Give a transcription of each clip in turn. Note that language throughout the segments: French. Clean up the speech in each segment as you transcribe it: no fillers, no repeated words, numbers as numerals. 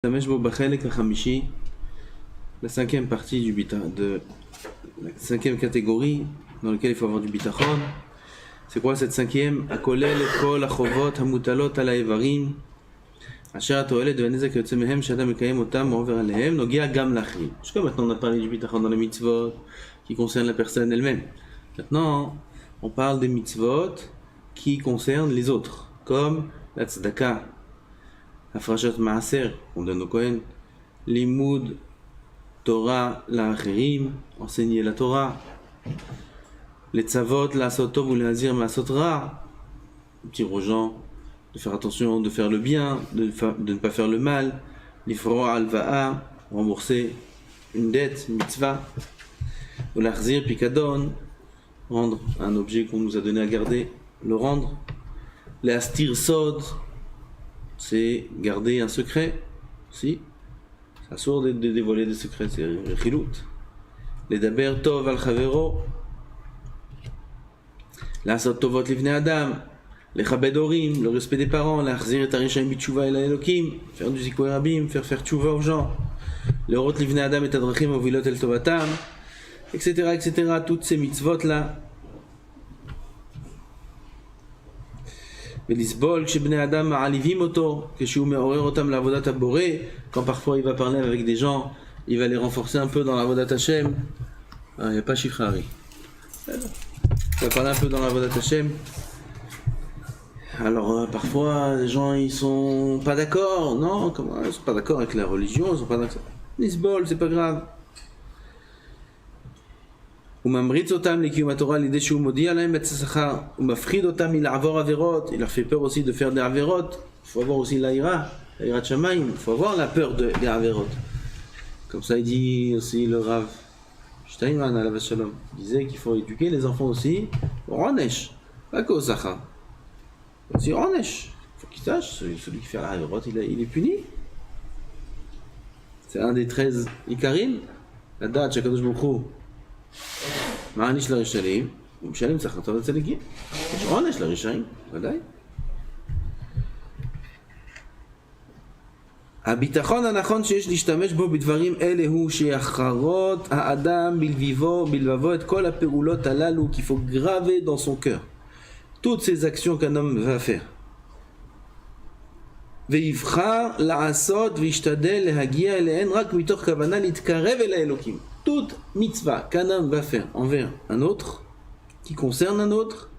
Tamesh bo bachelek hamishi, la cinquième partie de la cinquième catégorie dans laquelle il faut avoir du bitachon. C'est quoi cette cinquième? Akolel et kol achovot hamutalot ala evarim asher atoelet de vanezek yotze mehem shadam mekayem otam over alehem nogia gam lachri. Jusqu'à maintenant on a parlé du bitachon dans les mitzvot qui concernent la personne elle-même. Maintenant on parle des mitzvot qui concernent les autres, comme la tzedaka, Afrashat Maaser, on donne au Kohen, Limoud, Torah, la Acherim, enseigner la Torah, les Tzavot, la Sotov ou les Azir, la Sotra, dire aux gens de faire attention, de faire le bien, de ne pas faire le mal, l'Ifro Alva'a, rembourser une dette, mitzvah, ou l'Arzir Pikadon, rendre un objet qu'on nous a donné à garder, le rendre, les Astir Sod, c'est garder un secret, si, c'est assourd de dévoiler des secrets, c'est chilout. Les daber tov al chavero, la sot tovot livnei adam, les chabed orim, le respect des parents, la chzir et arishaim bitshuva el elokim, faire du zikoy rabim, faire tchouva aux gens, le rot livnei adam et adrachim ovilot el tovatam, etc., toutes ces mitzvot là. ולסבול כשבני אדם מעליבים אותו, כשהוא מעורר אותם לעבודת הבורא, quand parfois il va parler avec des gens, il va les renforcer un peu dans l'avodat Hashem. Il n'y a pas Shifrari. Il va parler un peu dans l'avodat Hashem. Alors parfois les gens ils sont pas d'accord, non, comment ils sont pas d'accord avec la religion, ils sont pas d'accord. Lisbol, c'est pas grave. הוא ממריץ אותם לקיום התורה על ידי שהוא מודיע להם את השכר, הוא מפחיד אותם מלעבור עבירות, il leur fait peur aussi de faire des עבירות, il faut avoir aussi l'aïrat shamayim, il faut avoir la peur des עבירות. Comme ça il dit aussi le Rav Steinman alav shalom, il disait qu'il faut éduquer les enfants aussi au onesh, pas qu'au sachar, aussi onesh, il faut qu'ils sachent, celui qui fait la עבירות il est puni. C'est un des 13 ikarim, la date שהקדוש ברוך הוא מעניש לרשעים, הוא משלם שכרתו לצדיקים. יש עונש לרשעים, ודאי. הביטחון הנכון שיש להשתמש בו בדברים אלה הוא שיחרות האדם בלבבו את כל הפעולות הללו qu'il faut graver dans son cœur. Toutes ces actions qu'un homme va faire. ויבחר לעשות וישתדל להגיע אליהן רק מתוך כוונה להתקרב אל האלוקים. Toute mitzvah qu'un homme va faire envers un autre, qui concerne un autre,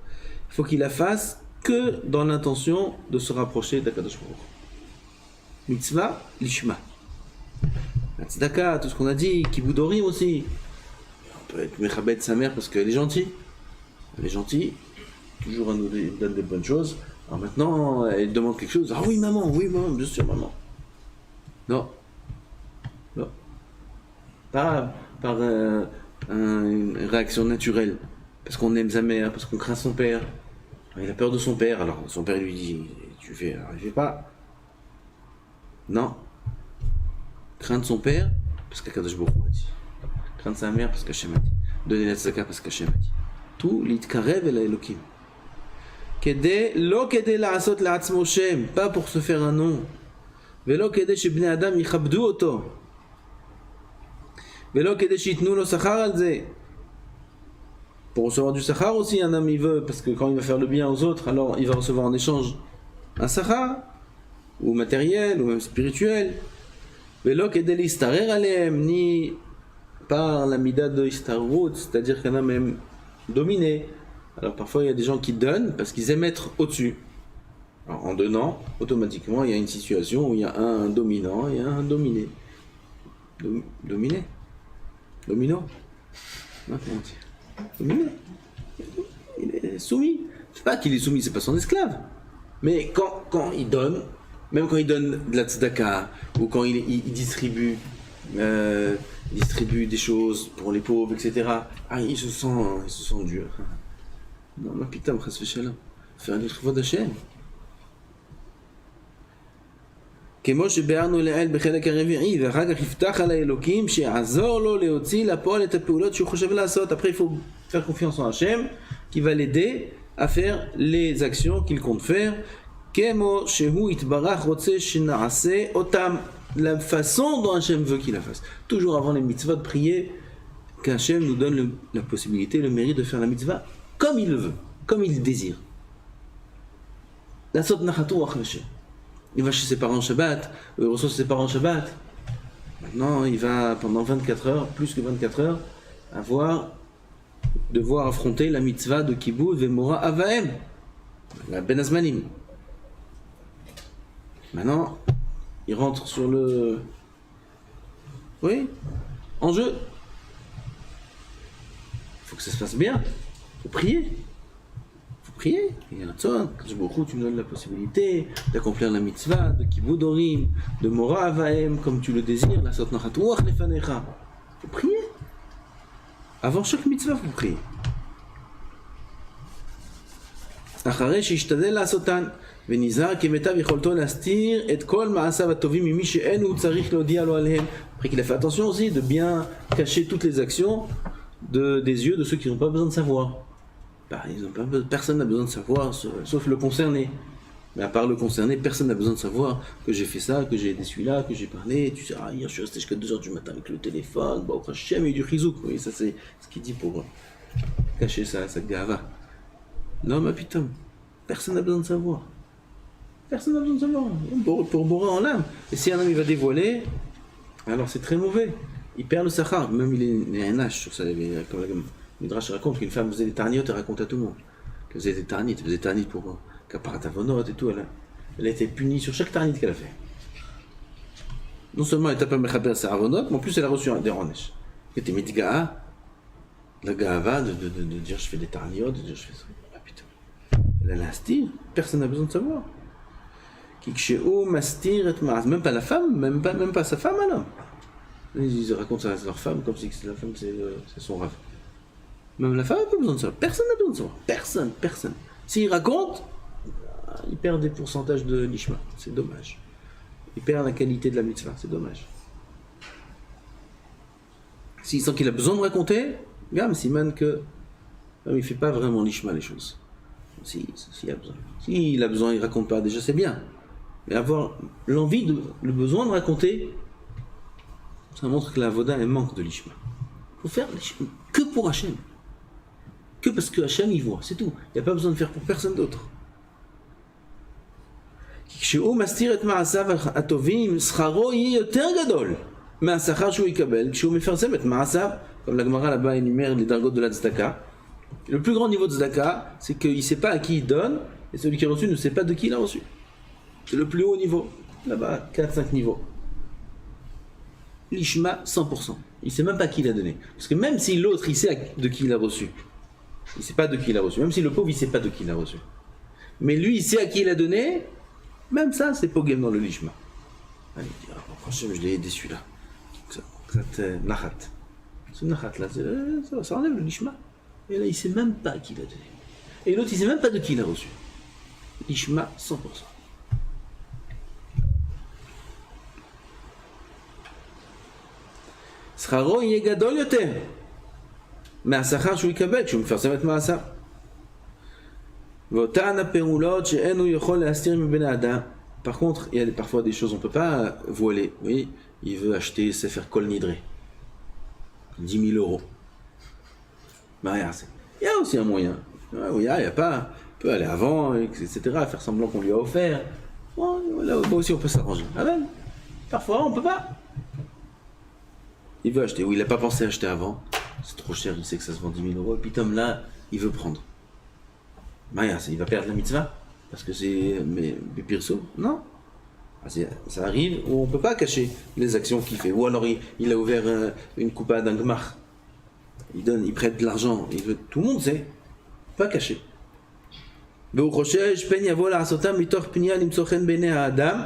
il faut qu'il la fasse que dans l'intention de se rapprocher d'Akadosh Baruch Hu. Mitzvah, lishma. La tzedaka, tout ce qu'on a dit, kibudorim aussi. On peut être mechabed sa mère parce qu'elle est gentille. Elle est gentille, toujours elle nous donne des bonnes choses. Alors maintenant, elle demande quelque chose. Ah oui maman, bien sûr maman. Non. Pas par une réaction naturelle, parce qu'on aime sa mère, parce qu'on craint son père. Il a peur de son père, alors son père lui dit tu fais, alors il fait pas. Non. Craindre son père, parce qu'Akadosh Baruch Hu a dit. Craindre sa mère, parce qu'Hashem a dit. Donner la tzedaka, parce qu'Hashem a dit. Tout l'itkarev el Elokim. Lo kedé la'asot la'atzmo shem, pas pour se faire un nom. Velo kedé shebnei adam yichabdu oto. Velo kedé shitnu lo sachar al ze. Pour recevoir du sachar aussi, un homme il veut, parce que quand il va faire le bien aux autres, alors il va recevoir en échange un sachar, ou matériel, ou même spirituel. Velo kedé l'istarer alehem, ni par la mida de istarut, c'est-à-dire qu'un homme aime dominer. Alors parfois il y a des gens qui donnent parce qu'ils aiment être au-dessus. Alors, en donnant, automatiquement il y a une situation où il y a un dominant et un dominé. Dominé? Domino? Non, comment dire? Dominé? Il est soumis. C'est pas qu'il est soumis, c'est pas son esclave. Mais quand il donne, même quand il donne de la tzedaka, ou quand il distribue des choses pour les pauvres, etc. Ah, il se sent dur. Non, ma putain, chas v'shalom. Faire un לכבוד השם. כמו שביארנו לעיל בחלק הרביעי, ואחר כך יפתח על האלוקים שיעזור לו להוציא לפועל את הפעולות שהוא חושב לעשות. Après, il faut faire confiance en Hachem, qui va l'aider à faire les actions qu'il compte faire. כמו שהוא יתברך רוצה שנעשה אותם. la façon dont Hachem veut qu'il la fasse. Toujours avant les mitzvot, prier qu'Hachem nous donne la possibilité, le mérite de faire la mitzvah comme il le veut, comme il le désire. La sot nachatu achmeshe. Il va chez ses parents Shabbat, il reçoit ses parents Shabbat. Maintenant, il va pendant 24 heures, plus que 24 heures, devoir affronter la mitzvah de Kibbutz Vemora Avaem, la Ben Azmanim. Maintenant, il rentre sur le... Oui, en jeu. Il faut que ça se fasse bien. Il faut prier. Il faut prier. Il y a un tzon. Quand tu me donnes la possibilité d'accomplir la mitzvah, de Kibbutz Dorim, de Mora Avaem, comme tu le désires, la sot nachatuach lefanecha. Il faut prier. Avant chaque mitzvah, il faut prier. אחרי שישתדל לעשותן ונזהר כמיטב יכולתו להסתיר את כל מעשיו הטובים ממי שאין הוא צריך להודיע לו עליהם. Après qu'il a fait attention aussi de bien cacher toutes les actions des yeux de ceux qui n'ont pas besoin de savoir. Bah, personne n'a besoin de savoir sauf le concerné. Mais à part le concerné, personne n'a besoin de savoir que j'ai fait ça, que j'ai aidé celui-là, que j'ai parlé. Tu sais, hier je suis resté jusqu'à 2h du matin avec le téléphone. Bah, au Hachem, il y a eu du chizouk. Oui, ça c'est ce qu'il dit pour cacher sa gava. Non, ma putain, personne n'a besoin de savoir. Personne n'a besoin de savoir. Pour bourrer en l'âme. Et si un homme il va dévoiler, alors c'est très mauvais. Il perd le sachar. Même il est un âge sur ça. Comme la Midrash raconte qu'une femme faisait des tarniotes et raconte à tout le monde. Qu'elle faisait des tarnites. Elle faisait des tarnites pour Kaparatavonot et tout. Elle a été punie sur chaque tarnite qu'elle a fait. Non seulement elle n'a pas mechaper sa avonot, mais en plus elle a reçu des ronesh. Elle était mitga'a, la ga'ava de dire je fais des tarniotes, de dire je fais ça. Elle a l'instir, personne n'a besoin de savoir. Même pas la femme, même pas sa femme alors. Ils racontent ça à leur femme comme si la femme c'est son rêve. Même la femme n'a pas besoin de savoir. Personne n'a besoin de savoir. Personne. S'il raconte, il perd des pourcentages de l'ishma. C'est dommage. Il perd la qualité de la mitzvah. C'est dommage. S'il sent qu'il a besoin de raconter, gamme, siman que il ne fait pas vraiment l'ishma les choses. S'il a besoin. S'il a besoin, il ne raconte pas, déjà c'est bien. Mais avoir l'envie, le besoin de raconter, ça montre que la Avoda, elle manque de l'ishma. Il faut faire l'ishma que pour Hachem. Que parce que Hachem y voit, c'est tout. Il n'y a pas besoin de faire pour personne d'autre. כשהוא מסתיר את מעשיו הטובים, שכרו יהיה יותר גדול מהשכר שהוא יקבל כשהוא מפרסם את מעשיו, comme la Gemara là-bas énumère les dargot de la tzedaka. Le plus grand niveau de tzedaka, c'est qu'il ne sait pas à qui il donne, et celui qui a reçu ne sait pas de qui il a reçu. C'est le plus haut niveau. Là-bas, 4-5 niveaux. L'ishma, 100%. Il ne sait même pas à qui il a donné. Parce que même si l'autre, il sait de qui il a reçu, il ne sait pas de qui il a reçu. Même si le pauvre, il ne sait pas de qui il a reçu. Mais lui, il sait à qui il a donné, même ça, c'est pogem dans le l'ishma. Allez, franchement, je l'ai aidé celui-là. C'est nachat. Ce nachat là, ça enlève le l'ishma. Et là, il ne sait même pas à qui il a donné. Et l'autre, il ne sait même pas de qui il a reçu. L'ishma, 100%. שכרו יהיה גדול יותר מהשכר שהוא יקבל כשהוא מפרסם את מעשיו. ואותן הפעולות שאין הוא יכול להסתיר מבני האדם. Par contre, il y a parfois des choses on ne peut pas voiler. Oui, il veut acheter Sefer Kol Nidre. 10 000 euros. Ben, il y a aussi un moyen. Il y a pas. Il peut aller avant, etc. Faire semblant qu'on lui a offert. Bon, là aussi on peut s'arranger. Ah ben, parfois on ne peut pas. Il veut acheter, ou il n'a pas pensé acheter avant, c'est trop cher, il sait que ça se vend 10 000 euros, et puis Tom là, il veut prendre. Maya, il va perdre la mitzvah, parce que c'est Pirso, non. Ça arrive où on ne peut pas cacher les actions qu'il fait, ou alors il a ouvert une coupa d'un gmar, il prête de l'argent, tout le monde sait, pas caché. והוא חושש פן יבוא לעשותם מתוך פנייה למצוא חן בעיני האדם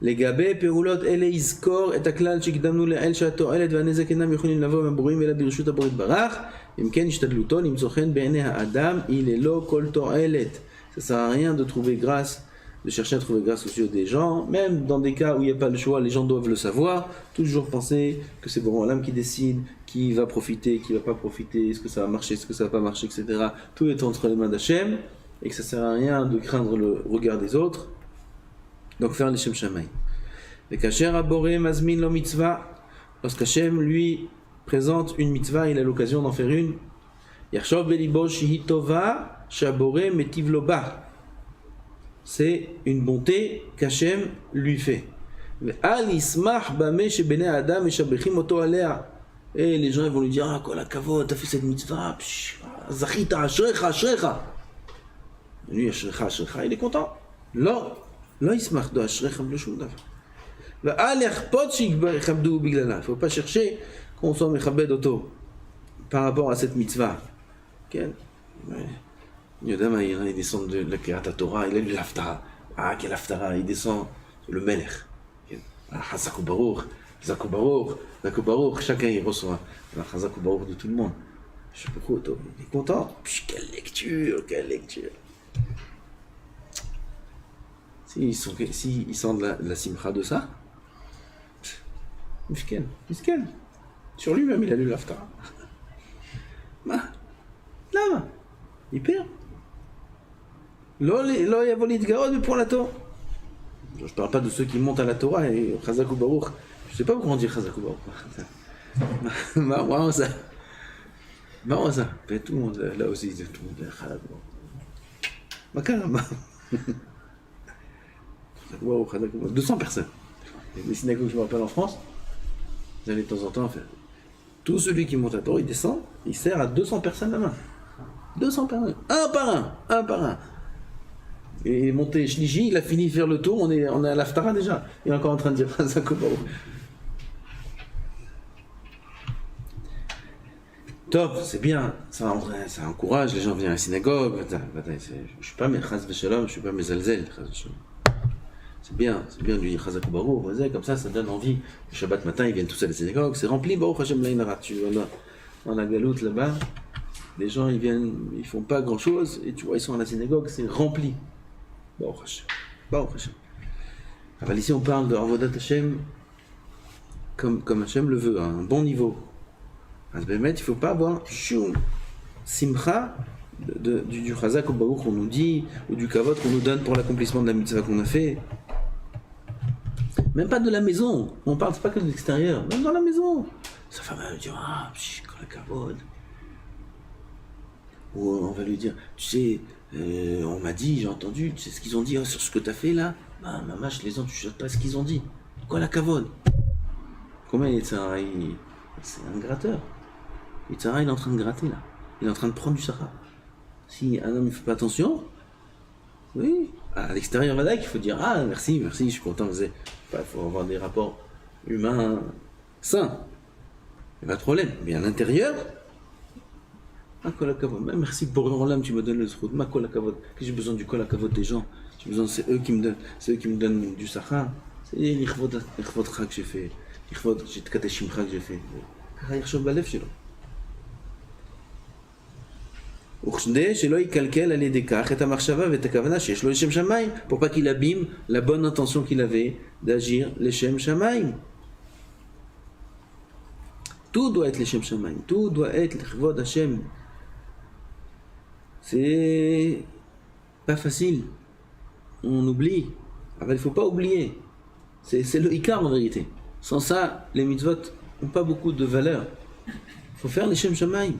לגבי פעולות אלה יזכור את הכלל שקדמנו לעיל שהתועלת והנזק אינם יכולים לבוא מהברואים אלא ברשות הבורא יתברך אם כן השתדלותו למצוא חן בעיני האדם היא ללא כל תועלת. Ça sert à rien de trouver grâce, de chercher à trouver grâce aux yeux des gens, même dans des cas où il n'y a pas le choix, les gens doivent le savoir, toujours penser que c'est bon l'âme qui décide, qui va profiter, qui ne va pas profiter, est-ce que ça va marcher, est-ce que ça va pas marcher, etc. Tout est entre les mains d'Hachem, et que ça ne sert à rien de craindre le regard des autres. Donc faire les Shem Shamaï. Et Kasher Aboré Mazmin lo mitzvah. Lorsqu'Hachem lui présente une mitzvah, il a l'occasion d'en faire une. Yershov belibo shihi tova shaboré metiv lo ba. C'est une bonté qu'Hachem lui fait. Ve'al yismach bameh shebnei adam meshabechim oto alea. Et les gens ils vont lui dire, ah, kol hakavod, t'as fait cette mitzvah, zachita, ashrecha, ashrecha. Lui, ashrecha, ashrecha, il est content. Là, il se marque de ashrecha, le shum davar. Ve'al yachpot shikhabdu biglala. Il ne faut pas chercher qu'on soit mechabed auto par rapport à cette mitzvah. Quel Yodam, il descend de la Kirat Torah, il a lu l'Aftara. Ah, quel Aftara, il descend le Melech. Ah, Zakou Baruch, Zakou Baruch, Zakou Baruch, chacun il reçoit. Ah, Zakou Baruch de tout le monde. Je sais pas quoi, il est content. Puis, quelle lecture, quelle lecture. S'ils sentent la simcha de ça, Mishken. Sur lui-même, il a lu l'Aftara. Là, il perd. Lo yavo litgarod mais pour la Torah. Je parle pas de ceux qui montent à la Torah et Chazakou Baruch. Je sais pas pourquoi on dit Chazakou Baruch. Marrant ça. Mais tout le monde, là aussi, tout le monde est Chazakou Baruch. Makarama. Chazakou Baruch. 200 personnes. Les synagogues que je me rappelle en France, j'allais de temps en temps faire. Tout celui qui monte à la Torah, il descend, il sert à 200 personnes la main. 200 personnes. Un par un. Et il est monté Shlishi, il a fini de faire le tour, on est à l'Aftara déjà. Il est encore en train de dire Chazakou Baruch. Top, c'est bien, ça encourage, les gens viennent à la synagogue. Je suis pas mes chas v'shalom, je suis pas mes zalzel. C'est bien de lui dire Chazakou Baruch, comme ça donne envie. Le Shabbat matin, ils viennent tous à la synagogue, c'est rempli, Baruch Hashem Laïnara. Tu vois là, dans la galoute là-bas, les gens ils viennent, ils font pas grand chose, et tu vois, ils sont à la synagogue, c'est rempli. Baruch Hashem. Alors ici on parle de Avodat Hashem comme Hashem le veut, à un bon niveau. Il ne faut pas avoir shum simcha du Chazakou Baruch qu'on nous dit, ou du kavod qu'on nous donne pour l'accomplissement de la mitzvah qu'on a fait. Même pas de la maison, on parle pas que de l'extérieur, même dans la maison. Sa femme va lui dire, kol kavod. Ou on va lui dire, tu sais, on m'a dit, j'ai entendu, tu sais ce qu'ils ont dit sur ce que tu as fait là. Maman, les gens, tu ne sais pas ce qu'ils ont dit. Kol kavod. Comment il est ça? C'est un gratteur. Yitzhara, il est en train de gratter là. Il est en train de prendre du Sahara. Si un homme ne fait pas attention, oui, à l'extérieur, il faut dire merci, je suis content. Il faut avoir des rapports humains sains. Il n'y a pas de problème. Mais à l'intérieur, merci pour l'homme, tu me donnes le sroud. J'ai besoin du kol hakavod des gens. J'ai besoin, c'est eux qui me donnent du Sahara. C'est l'Ichvod que j'ai fait. L'Ichvod, j'ai tkate shimcha que j'ai fait. ככה יחשוב בלב שלו. וכדי שלא יקלקל על ידי כך את המחשבה ואת הכוונה שיש לו לשם שמיים, pour pas qu'il abîme la bonne intention qu'il avait d'agir לשם שמיים. Tout doit être לשם שמיים, tout doit être לכבוד השם. C'est pas facile, on oublie, mais il faut pas oublier, c'est le ikar en vérité. Sans ça, les mitzvot n'ont pas beaucoup de valeur. Il faut faire les Shem Shamaim.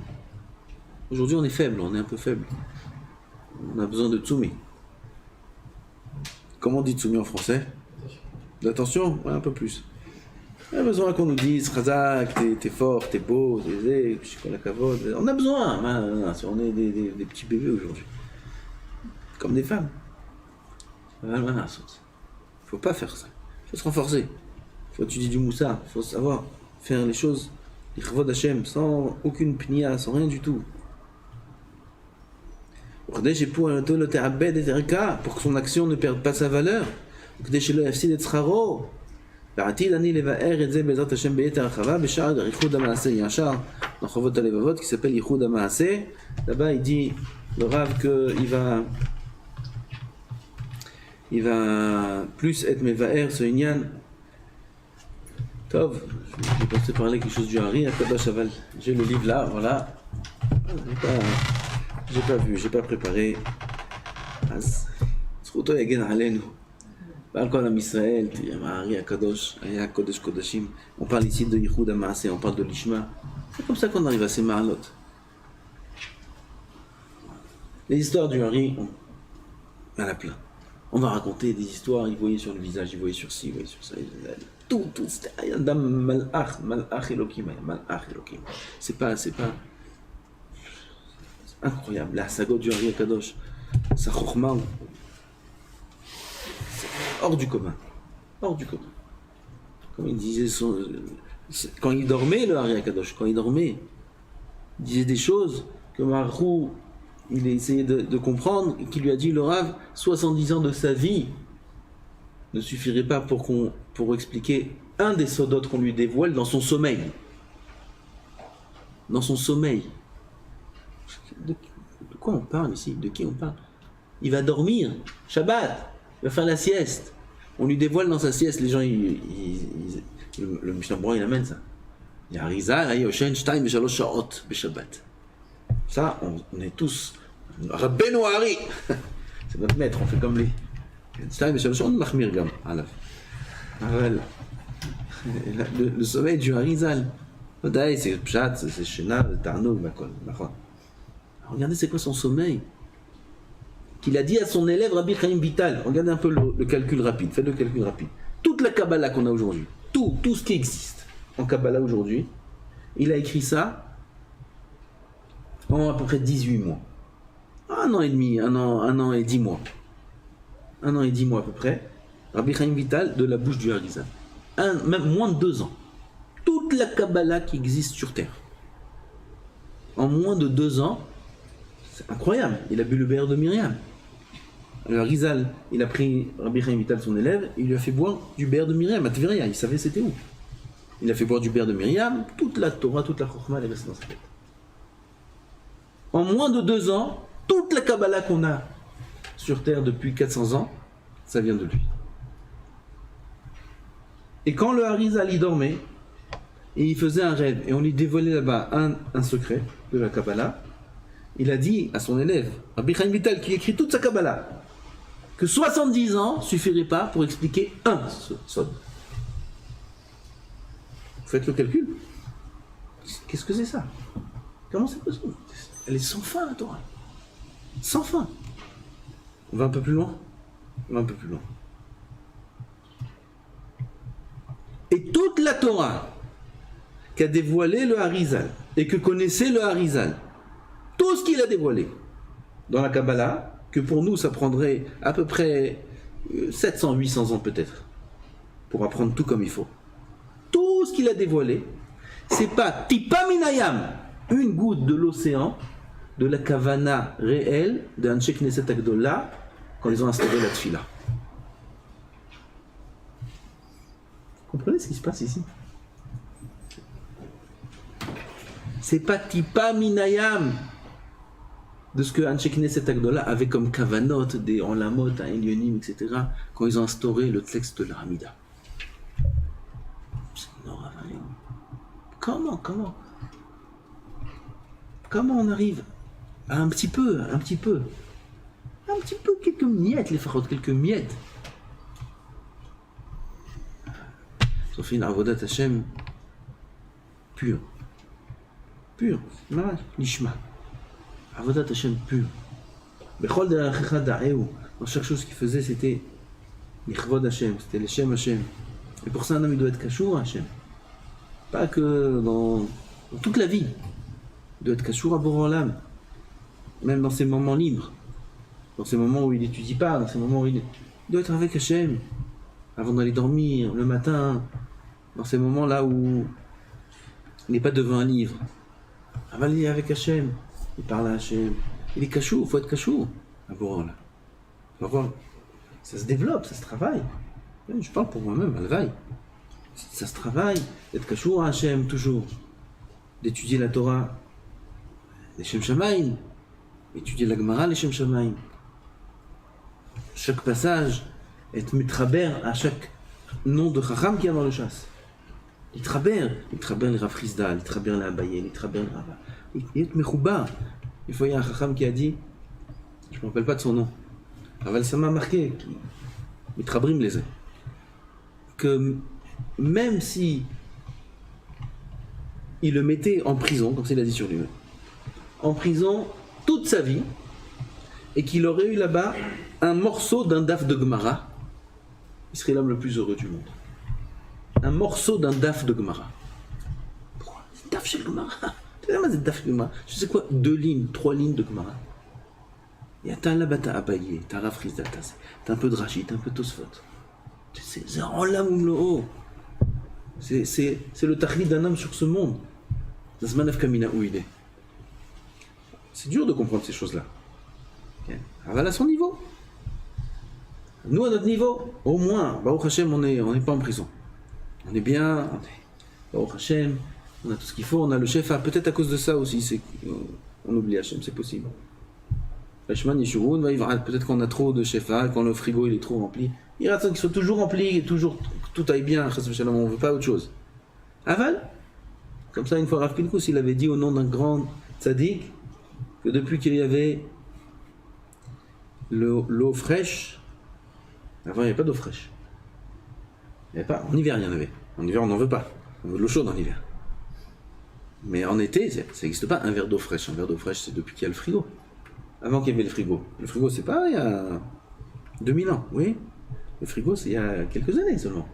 Aujourd'hui, on est faible, on est un peu faible. On a besoin de tsumi. Comment on dit tsumi en français? D'attention? Ouais, un peu plus. On a besoin qu'on nous dise Chazak, t'es fort, t'es beau, t'es kol hakavod. On a besoin. On est des petits bébés aujourd'hui. Comme des femmes. Il ne faut pas faire ça. Il faut se renforcer. Il faut étudier du moussa. Il faut savoir faire les choses, l'Ichvod Hashem, sans aucune pnia, sans rien du tout. Pour que son action ne perde pas sa valeur. Qui s'appelle Yichud HaMaaseh. Là-bas il dit le Rav qu'il va plus être Mevaer ce Inyan. Tov, je vais passer parler quelque chose du Hari, j'ai le livre là, voilà. J'ai pas vu, j'ai pas préparé. Zchuto yagen alenu. Par contre, en Israël, Ari Akadosh, Aya Kodesh Kodashim, on parle ici de Yichud HaMaaseh, on parle de l'Ishma. C'est comme ça qu'on arrive à ces Mahalot. Les histoires du Hari, il y en a plein. On va raconter des histoires, il voyait sur le visage, il voyait sur ci, il voyait sur ça. Tout, c'était un dame Malach Elokim, Malach Elokim. C'est pas incroyable. La sagot du Ari Akadosh, sa chokhmah, hors du commun. Hors du commun. Comme il disait, quand il dormait, le Ari Akadosh, quand il dormait, il disait des choses que Marou, il a essayé de comprendre, et qui lui a dit, le Rav, 70 ans de sa vie ne suffirait pas pour expliquer un des sodotes qu'on lui dévoile dans son sommeil. Dans son sommeil. De quoi on parle ici? De qui on parle? Il va dormir, Shabbat, il va faire la sieste. On lui dévoile dans sa sieste, les gens, le Mishnah Berurah, il amène ça. Il y a Arizal, Yoshen, Shtaim, Shalosh Sha'ot, Beshabbat. Ça, on est tous. Rabbeinu Hari, c'est notre maître, on fait comme lui. Shtaim, Shalosh Sha'ot, Machmir Gam, Alaf. Le sommeil du Arizal. C'est Pshat, c'est Shena, c'est Tarnoug, Makol. Regardez, c'est quoi son sommeil? Qu'il a dit à son élève Rabbi Chaim Vital. Regardez un peu le calcul rapide, faites le calcul rapide. Toute la Kabbalah qu'on a aujourd'hui, tout ce qui existe en Kabbalah aujourd'hui, il a écrit ça en à peu près 18 mois. Un an et demi, un an et 10 mois. Un an et 10 mois à peu près. Rabbi Chaim Vital de la bouche du Harizal. Même moins de 2 ans. Toute la Kabbalah qui existe sur Terre. En moins de 2 ans, c'est incroyable. Il a bu le beurre de Myriam. Le Harizal, il a pris Rabbi Chaim Vital, son élève, et il lui a fait boire du beurre de Myriam à Tveria. Il savait c'était où. Il a fait boire du beurre de Myriam, toute la Torah, toute la Chokhmah, elle est restée dans sa tête. En moins de 2 ans, toute la Kabbalah qu'on a sur Terre depuis 400 ans, ça vient de lui. Et quand le Harizal y dormait, et il faisait un rêve, et on lui dévoilait là-bas un secret de la Kabbalah, il a dit à son élève, Rabbi Chaim Vital, qui écrit toute sa Kabbalah, que 70 ans suffiraient pas pour expliquer un sod. Faites le calcul. Qu'est-ce que c'est ça? Comment c'est possible? Elle est sans fin, la Torah. Sans fin. On va un peu plus loin? On va un peu plus loin. Et toute la Torah qu'a dévoilé le Harizal, et que connaissait le Harizal, tout ce qu'il a dévoilé dans la Kabbalah, que pour nous ça prendrait à peu près 700-800 ans peut-être, pour apprendre tout comme il faut. Tout ce qu'il a dévoilé, c'est pas Tipa Minayam, une goutte de l'océan, de la Kavana réelle de Anshe Knesset Agdola, quand ils ont instauré la Tfila. Vous comprenez ce qui se passe ici? C'est pas Tipa Minayam de ce que Anshe Knesset Agdola avait comme kavanot, des Olamot, un Elyonim, etc., quand ils ont instauré le texte de la Hamida. Comment on arrive à un petit peu, quelques miettes, les farotes, quelques miettes. Ils ont fait une avodat Hashem pure, l'ishma. Avodat Hashem pur. Dans chaque chose qu'il faisait, c'était Nichvod Hashem, c'était le Shem Hashem. Et pour ça, un homme, il doit être kashour à Hashem. Pas que dans toute la vie. Il doit être kashour à Boré Olam. Même dans ses moments libres. Dans ces moments où il n'étudie pas, dans ces moments où il doit être avec Hashem. Avant d'aller dormir, le matin. Dans ces moments-là où il n'est pas devant un livre. Avant d'aller avec Hashem. Il parle à Hashem. Il est kashour, il faut être kashour à Boré Olam. Faut voir. Ça se développe, ça se travaille. Je parle pour moi-même, Alvaï. Ça se travaille, d'être kashour à Hashem toujours, d'étudier la Torah, les Shem Shamaim, étudier la Gemara, les Shem Shamaim. Chaque passage, être mitraber à chaque nom de Chacham qui est dans le chasse. Il traber les Rav Chisda, il traber les Abaye, il traber les Rava. Il est mechouba. Il faut y avoir un Chacham qui a dit, je ne me rappelle pas de son nom, Aval ça m'a marqué, Mitrabrim les que même si il le mettait en prison, comme c'est l'a dit sur lui-même, en prison toute sa vie, et qu'il aurait eu là-bas un morceau d'un daf de Gemara, il serait l'homme le plus heureux du monde. Un morceau d'un daf de Gemara. Pourquoi? C'est daf chez le Gemara. Tu sais c'est daf de Gemara. Je sais quoi, 2 lignes, 3 lignes de Gemara. T'as là-bas, t'as Abaye, t'as Rafrizda, t'as un peu de Rachid, t'as un peu de Tosfot. C'est Zarolam Umloho. C'est le tahrid d'un homme sur ce monde. Zazmanaf Kamina où il est. C'est dur de comprendre ces choses-là. Okay. À son niveau. Nous, à notre niveau, au moins, Baruch Hashem, on n'est pas en prison. On est bien, Baruch Hashem, on a tout ce qu'il faut, on a le chef. Peut-être à cause de ça aussi, on oublie Hashem, c'est possible. Peut-être qu'on a trop de shefa, quand le frigo il est trop rempli. Il attend qu'il soit toujours rempli, toujours tout aille bien, on ne veut pas autre chose. Aval, comme ça, une fois Rav Pinkus, il avait dit au nom d'un grand tzaddik que depuis qu'il y avait l'eau fraîche, avant il n'y avait pas d'eau fraîche. En hiver il y en avait. En hiver on n'en veut pas. On veut de l'eau chaude en hiver. Mais en été, ça n'existe pas un verre d'eau fraîche. Un verre d'eau fraîche, c'est depuis qu'il y a le frigo. Avant qu'il y avait le frigo. Le frigo, c'est pas il y a 2000 ans, oui. Le frigo, c'est il y a quelques années seulement.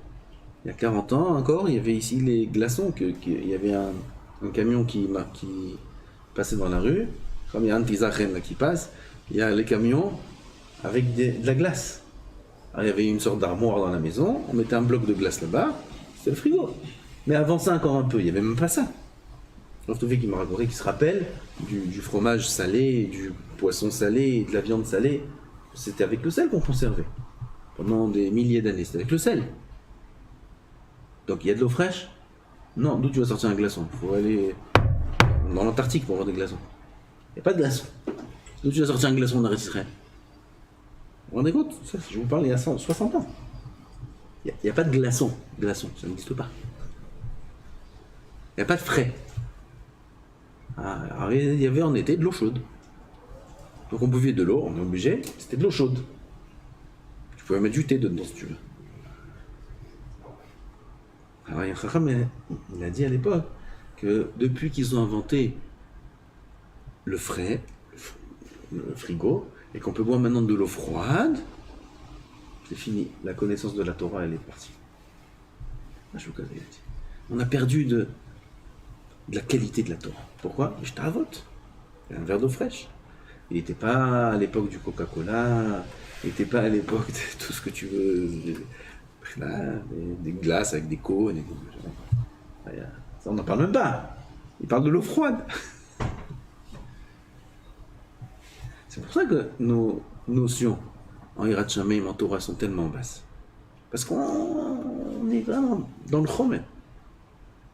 Il y a 40 ans encore, il y avait ici les glaçons. Il y avait un camion qui passait dans la rue. Comme il y a un Tizachem là qui passe, il y a les camions avec de la glace. Alors, il y avait une sorte d'armoire dans la maison, on mettait un bloc de glace là-bas, c'était le frigo. Mais avant ça, encore un peu, il n'y avait même pas ça. L'orthophéque qui m'a raconté qu'il se rappelle du fromage salé, du poisson salé et de la viande salée. C'était avec le sel qu'on conservait. Pendant des milliers d'années, c'était avec le sel. Donc il y a de l'eau fraîche? Non, d'où tu vas sortir un glaçon? Il faut aller dans l'Antarctique pour avoir des glaçons. Il n'y a pas de glaçon. D'où tu vas sortir un glaçon d'Eretz Israël? Vous vous rendez compte? Ça, je vous parle il y a 60 ans. Il n'y a pas de glaçon. Glaçon, ça n'existe pas. Il n'y a pas de frais. Alors, il y avait en été de l'eau chaude. Donc on buvait de l'eau, on est obligé, c'était de l'eau chaude. Tu pouvais mettre du thé dedans si tu veux. Alors il y a un Chacham, il a dit à l'époque que depuis qu'ils ont inventé le frais, le frigo, et qu'on peut boire maintenant de l'eau froide, c'est fini. La connaissance de la Torah, elle est partie. On a perdu de la qualité de la Torah. Pourquoi? Je t'avote. Un verre d'eau fraîche. Il n'était pas à l'époque du Coca-Cola, il n'était pas à l'époque de tout ce que tu veux, des glaces avec des cônes. Ça, on n'en parle même pas. Il parle de l'eau froide. C'est pour ça que nos notions en Hirat Shamayim, en Torah, sont tellement basses. Parce qu'on est vraiment dans le chomet.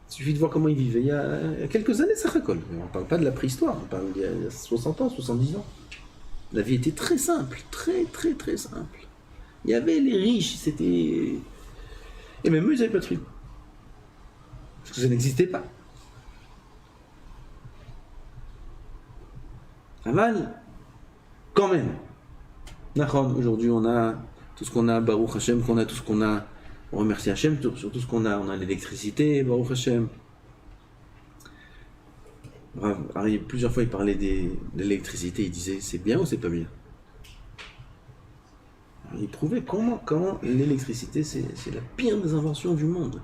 Il suffit de voir comment ils vivaient il y a quelques années, ça récolte. On ne parle pas de la préhistoire, on parle d'il y a 60 ans, 70 ans. La vie était très simple, très très très simple. Il y avait les riches, c'était... Et même eux, ils n'avaient pas de frigo. Parce que ça n'existait pas. Aval, quand même. Aujourd'hui, on a tout ce qu'on a, Baruch Hashem, qu'on a tout ce qu'on a. On remercie Hashem sur tout ce qu'on a. On a l'électricité, Baruch Hashem. Plusieurs fois, il parlait de l'électricité. Il disait, c'est bien ou c'est pas bien? Il prouvait comment l'électricité, c'est la pire des inventions du monde.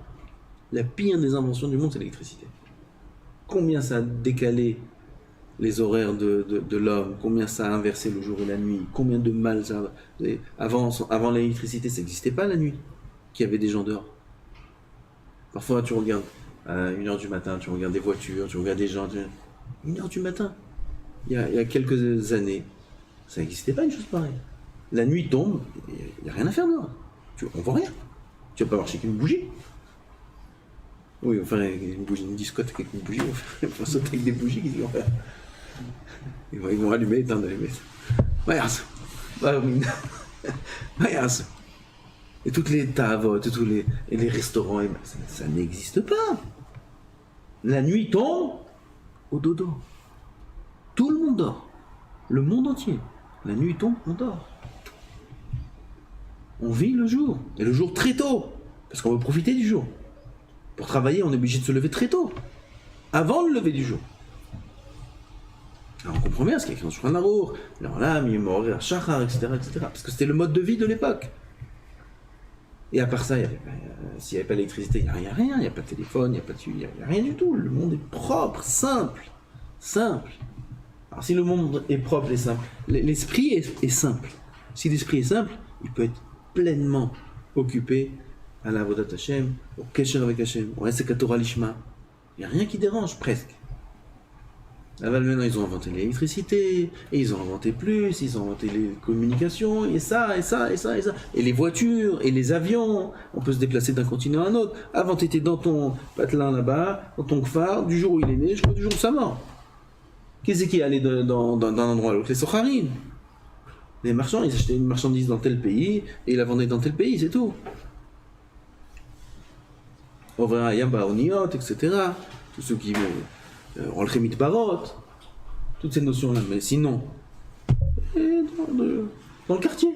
La pire des inventions du monde, c'est l'électricité. Combien ça a décalé les horaires de l'homme, combien ça a inversé le jour et la nuit, combien de mal ça a... Avant l'électricité, ça n'existait pas la nuit, qu'il y avait des gens dehors. Parfois, tu regardes à 1h du matin, tu regardes des voitures, tu regardes des gens... 1h du matin. Il y a quelques années, ça n'existait pas une chose pareille. La nuit tombe, il n'y a rien à faire dehors. On voit rien. Tu vas pas marcher qu'une bougie. Oui, on va faire une discothèque avec une bougie, on va sauter avec des bougies, qu'est-ce qu'ils vont faire? Ils vont allumer, éteindre les mettre. Regarde. Et toutes les tavotes, et les restaurants, ça n'existe pas. La nuit tombe au dodo. Tout le monde dort. Le monde entier. La nuit tombe, on dort. on vit le jour. Et le jour très tôt. Parce qu'on veut profiter du jour. Pour travailler, on est obligé de se lever très tôt. Avant le lever du jour. Alors on comprend bien ce qu'il y a écrit dans Shulchan Aruch, l'Olam, Yemoreh, Shachar, etc., etc. Parce que c'était le mode de vie de l'époque. Et à part ça, s'il n'y avait pas d'électricité, il n'y a rien, il n'y a pas de téléphone, il n'y a rien du tout. Le monde est propre, simple. Simple. Alors si le monde est propre et simple, l'esprit est simple. Si l'esprit est simple, il peut être pleinement occupé à la Avodat Hashem, au Kesher avec Hashem, au Esek HaTorah Lishma. Il n'y a rien qui dérange, presque. Là-bas, maintenant, ils ont inventé l'électricité, et ils ont inventé plus, ils ont inventé les communications, et ça, et ça, et ça, et ça. Et les voitures, et les avions, on peut se déplacer d'un continent à un autre. Avant, tu étais dans ton patelin là-bas, dans ton kfar, du jour où il est né, jusqu'au jour de sa mort. Qui c'est qui est allé d'un endroit à l'autre? Les Socharim. Les marchands, ils achetaient une marchandise dans tel pays, et ils la vendaient dans tel pays, c'est tout. Ovrera Yamba Oniot, etc. Tous ceux qui ont le Rémit Barot, toutes ces notions-là. Mais sinon, dans le quartier,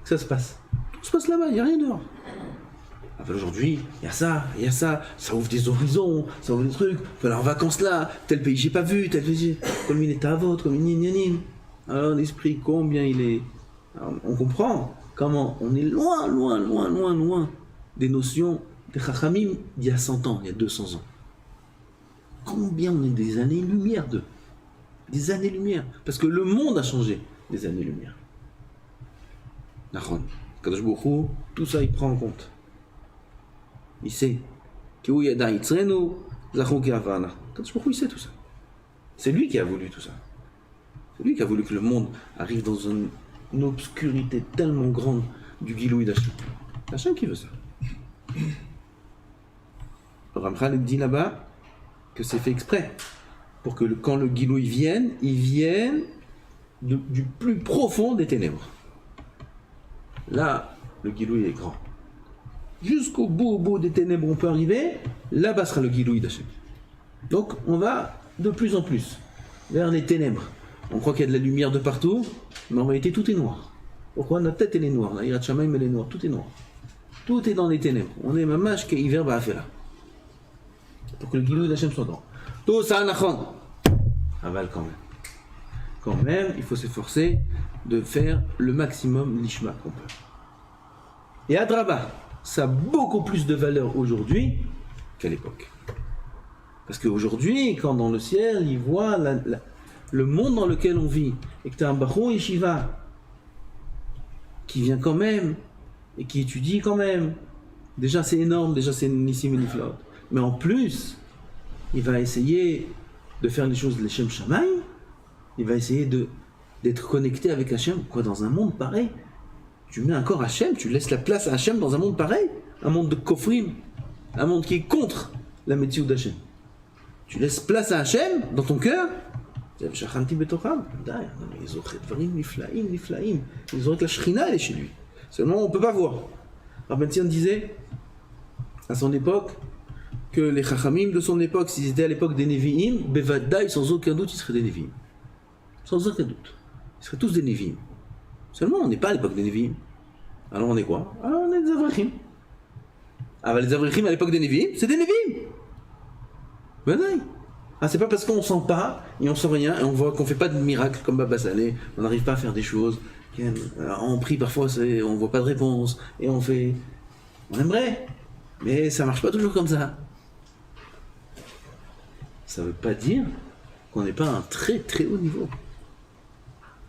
que ça se passe. Tout se passe là-bas, il n'y a rien dehors. Enfin, aujourd'hui, il y a ça, ça ouvre des horizons, ça ouvre des trucs. On peut aller en vacances là, tel pays j'ai pas vu, tel pays comme il est à votre, comme il est. Alors l'esprit, combien il est. Alors, on comprend comment on est loin des notions des Chachamim il y a 100 ans, il y a 200 ans. Combien on est des années-lumière d'eux. Des années-lumière. Parce que le monde a changé des années-lumière. Nachon. Kadosh Baruch Hu, tout ça il prend en compte. Il sait. Kadosh Baruch Hu, il sait tout ça. C'est lui qui a voulu tout ça. C'est lui qui a voulu que le monde arrive dans une obscurité tellement grande du Gilouï d'Hachem. C'est Hachem qui veut ça. Le Ramchal dit là-bas que c'est fait exprès. Pour que quand le Gilouï vienne, il vienne du plus profond des ténèbres. Là, le Gilouï est grand. Jusqu'au bout des ténèbres, on peut arriver. Là-bas sera le Gilouï d'Hachem. Donc, on va de plus en plus vers les ténèbres. On croit qu'il y a de la lumière de partout, mais en réalité, tout est noir. Pourquoi? Notre tête, elle est noire. La Yirat Shamayim, elle est noire. Tout est noir. Tout est dans les ténèbres. On est mamash qui est hiver ba'afela. Pour que le Gilouï d'Hachem soit grand. Tout ça, nachon. Aval quand même. Quand même, il faut s'efforcer de faire le maximum l'ishma qu'on peut. Et Adraba, ça a beaucoup plus de valeur aujourd'hui qu'à l'époque. Parce qu'aujourd'hui, quand dans le ciel, il voit le monde dans lequel on vit, et que tu as un Bachor Yeshiva qui vient quand même, et qui étudie quand même, déjà c'est énorme, déjà c'est Nissim et Niflot. Mais en plus, il va essayer de faire les choses de l'Hashem Shamayim, il va essayer d'être connecté avec Hachem. Quoi, dans un monde pareil, tu mets un corps Hachem, tu laisses la place à Hachem dans un monde pareil, un monde de Kofrim, un monde qui est contre la Metziut d'Hachem. Tu laisses place à Hachem dans ton cœur. Ils auraient que la Shrina elle est chez lui. Seulement on ne peut pas voir. Rabbi Tzion disait à son époque que les Chachamim de son époque, s'ils étaient à l'époque des Nevi'im, Bevadaï, sans aucun doute, ils seraient des Nevi'im. Sans aucun doute. Ils seraient tous des Nevi'im. Seulement on n'est pas à l'époque des Nevi'im. Alors on est quoi? Alors on est des Avrechim. Ah bah les Avrechim à l'époque des Nevi'im, c'est des Nevi'im. Bevadaï. Ah, c'est pas parce qu'on sent pas, et on sent rien, et on voit qu'on fait pas de miracle comme Baba Salé, on n'arrive pas à faire des choses, on prie parfois, on voit pas de réponse, et on fait... On aimerait, mais ça marche pas toujours comme ça. Ça veut pas dire qu'on n'est pas à un très très haut niveau.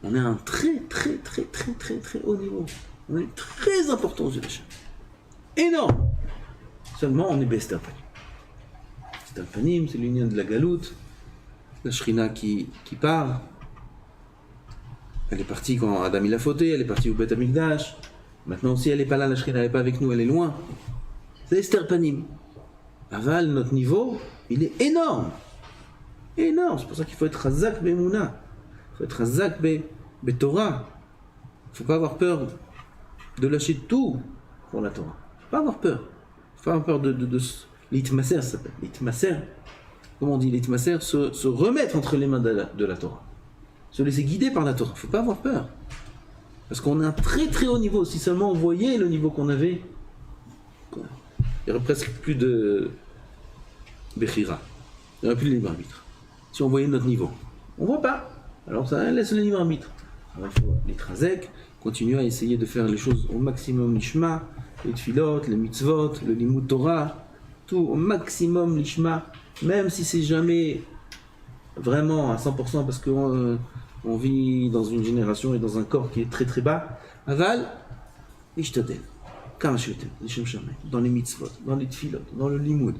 On est à un très très très très très très haut niveau. On est très important aux yeux d'Hachem. Énorme. Seulement on est Bester Panim. Bester Panim, c'est l'union de la galoute, la Shrina qui part. Elle est partie quand Adam il a fauté, elle est partie au Beth Amikdash. Maintenant si elle n'est pas là, la Shrina elle n'est pas avec nous, elle est loin. C'est Esther Panim. Aval, notre niveau, il est énorme. Énorme. C'est pour ça qu'il faut être Hazak Be'emunah. Il faut être Hazak Be'Torah. Il ne faut pas avoir peur de lâcher tout pour la Torah. Il ne faut pas avoir peur. Il faut pas avoir peur de l'itmaser, ça s'appelle. L'itmaser. Comment on dit l'itmaser? Se remettre entre les mains de la Torah. Se laisser guider par la Torah. Il ne faut pas avoir peur. Parce qu'on a un très très haut niveau. Si seulement on voyait le niveau qu'on avait, il y aurait presque plus de Bechira. Il n'y aurait plus de libre arbitre. Si on voyait notre niveau. On ne voit pas. Alors ça laisse le libre arbitre. Alors il faut les trazek, continuer à essayer de faire les choses au maximum l'ishma, les tfilot, les mitzvot, le limud Torah, tout au maximum l'ishma, même si c'est jamais vraiment à 100% parce qu'on on vit dans une génération et dans un corps qui est très très bas. Aval, ishtadel, kama sheyoter, l'ishem shamayim, dans les mitzvot, dans les tfilot, dans le limud,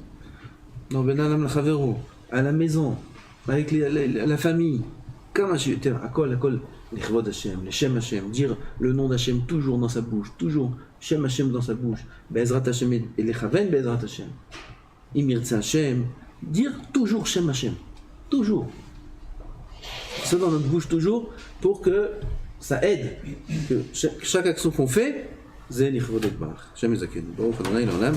dans ben adam l'chavero, à la maison, avec la famille, kama sheyoter, akol, l'chevod Hashem, le Shem Hashem, dire le nom d'Hashem toujours dans sa bouche, toujours Shem Hashem dans sa bouche, Be'ezrat Hashem et lechaven Be'ezrat Hashem, Imirtza Hashem, dire toujours Shem Hashem, toujours. Ça dans notre bouche toujours pour que ça aide, que chaque action qu'on fait, c'est l'chevod Barach. Shem Ezaken. Baruch Adonai l'olam.